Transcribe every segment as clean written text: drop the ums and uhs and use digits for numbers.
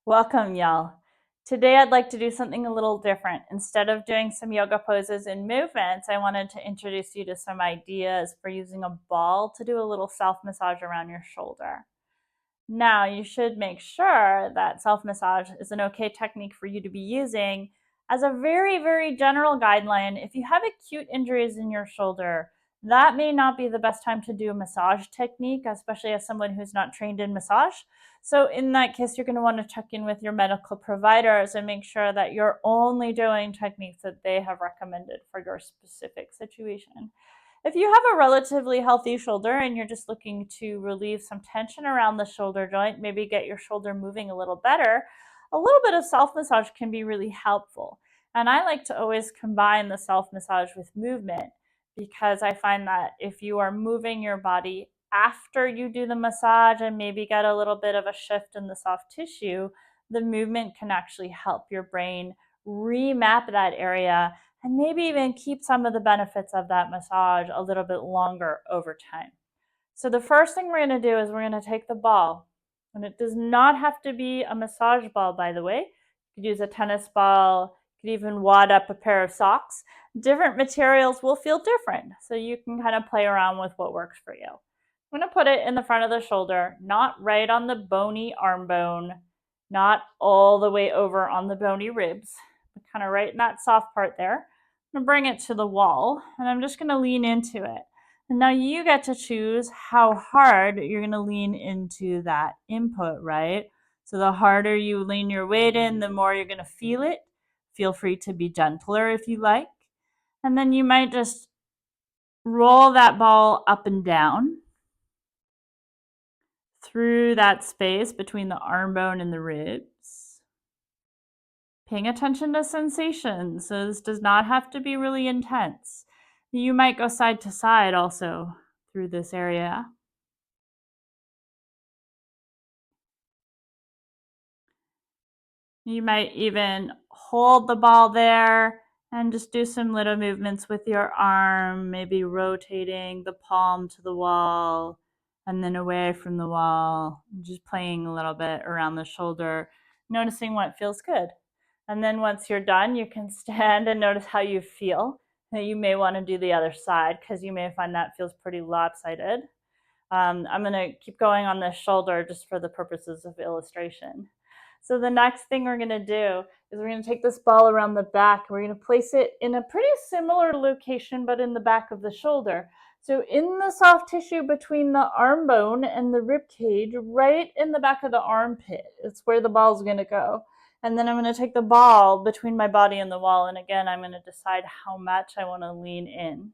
Welcome, y'all. Today I'd like to do something a little different. Instead of doing some yoga poses and movements, I wanted to introduce you to some ideas for using a ball to do a little self-massage around your shoulder. Now, you should make sure that self-massage is an okay technique for you to be using. As a very, very general guideline, if you have acute injuries in your shoulder, that may not be the best time to do a massage technique, especially as someone who's not trained in massage. So in that case, you're going to want to check in with your medical providers and make sure that you're only doing techniques that they have recommended for your specific situation. If you have a relatively healthy shoulder and you're just looking to relieve some tension around the shoulder joint, maybe get your shoulder moving a little better, a little bit of self-massage can be really helpful. And I like to always combine the self-massage with movement because I find that if you are moving your body after you do the massage and maybe get a little bit of a shift in the soft tissue, the movement can actually help your brain remap that area and maybe even keep some of the benefits of that massage a little bit longer over time. So the first thing we're going to do is we're going to take the ball, and it does not have to be a massage ball, by the way. You could use a tennis ball, you could even wad up a pair of socks. Different materials will feel different, so you can kind of play around with what works for you. I'm going to put it in the front of the shoulder, not right on the bony arm bone, not all the way over on the bony ribs, but kind of right in that soft part there. I'm going to bring it to the wall, and I'm just going to lean into it. And now you get to choose how hard you're going to lean into that input, right? So the harder you lean your weight in, the more you're going to feel it. Feel free to be gentler if you like. And then you might just roll that ball up and down through that space between the arm bone and the ribs. Paying attention to sensations. So this does not have to be really intense. You might go side to side also through this area. You might even hold the ball there and just do some little movements with your arm, maybe rotating the palm to the wall and then away from the wall, just playing a little bit around the shoulder, noticing what feels good. And then once you're done, you can stand and notice how you feel. You may want to do the other side because you may find that feels pretty lopsided. I'm going to keep going on this shoulder just for the purposes of illustration. So the next thing we're going to do is we're going to take this ball around the back. We're going to place it in a pretty similar location, but in the back of the shoulder. So in the soft tissue between the arm bone and the rib cage, right in the back of the armpit, it's where the ball is going to go. And then I'm going to take the ball between my body and the wall. And again, I'm going to decide how much I want to lean in.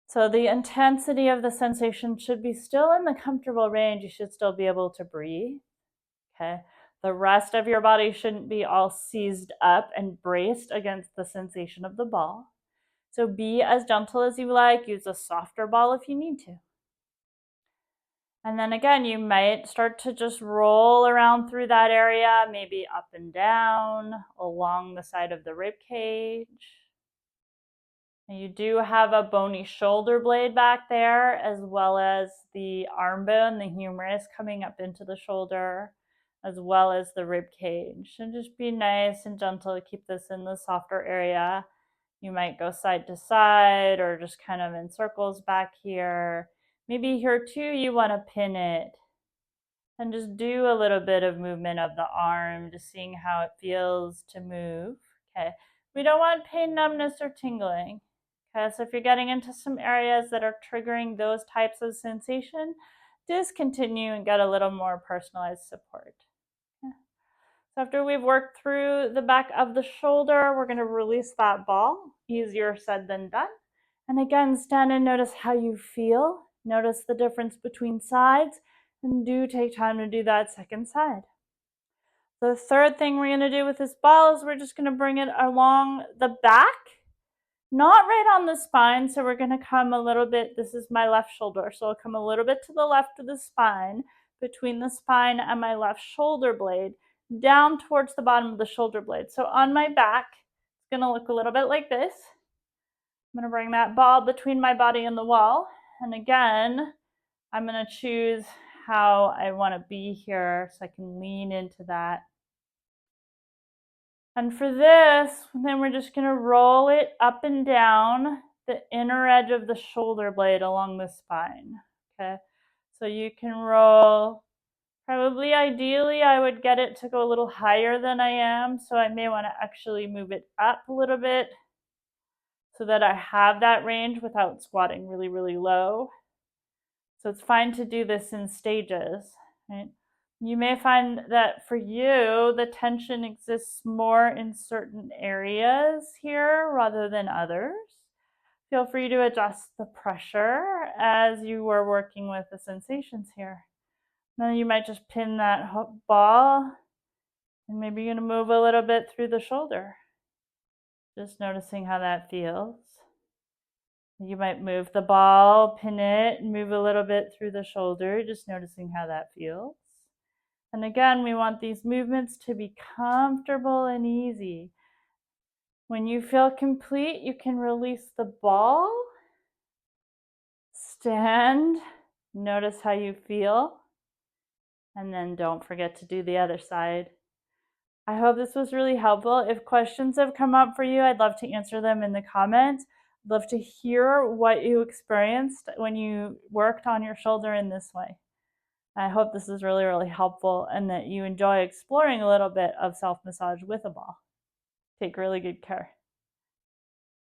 So the intensity of the sensation should be still in the comfortable range. You should still be able to breathe. Okay. The rest of your body shouldn't be all seized up and braced against the sensation of the ball. So be as gentle as you like. Use a softer ball if you need to. And then again, you might start to just roll around through that area, maybe up and down along the side of the rib cage. And you do have a bony shoulder blade back there, as well as the arm bone, the humerus coming up into the shoulder, as well as the rib cage. And just be nice and gentle to keep this in the softer area. You might go side to side or just kind of in circles back here. Maybe here too, you want to pin it and just do a little bit of movement of the arm, just seeing how it feels to move. Okay. We don't want pain, numbness, or tingling. Okay, so if you're getting into some areas that are triggering those types of sensation, discontinue and get a little more personalized support. Okay. So after we've worked through the back of the shoulder, we're going to release that ball. Easier said than done. And again, stand and notice how you feel. Notice the difference between sides, and do take time to do that second side. The third thing we're going to do with this ball is we're just going to bring it along the back. Not right on the spine, so we're going to come a little bit, this is my left shoulder, so I'll come a little bit to the left of the spine, between the spine and my left shoulder blade, down towards the bottom of the shoulder blade. So on my back, it's going to look a little bit like this. I'm going to bring that ball between my body and the wall, and again, I'm going to choose how I want to be here so I can lean into that. And for this, then we're just going to roll it up and down the inner edge of the shoulder blade along the spine. Okay, so you can roll, probably ideally I would get it to go a little higher than I am, so I may want to actually move it up a little bit so that I have that range without squatting really, really low. So it's fine to do this in stages, right? You may find that for you, the tension exists more in certain areas here rather than others. Feel free to adjust the pressure as you are working with the sensations here. Then you might just pin that ball, and maybe you're going to move a little bit through the shoulder. Just noticing how that feels. You might move the ball, pin it, and move a little bit through the shoulder, just noticing how that feels. And again, we want these movements to be comfortable and easy. When you feel complete, you can release the ball, stand, notice how you feel, and then don't forget to do the other side. I hope this was really helpful. If questions have come up for you, I'd love to answer them in the comments. I'd love to hear what you experienced when you worked on your shoulder in this way. I hope this is really, really helpful and that you enjoy exploring a little bit of self-massage with a ball. Take really good care.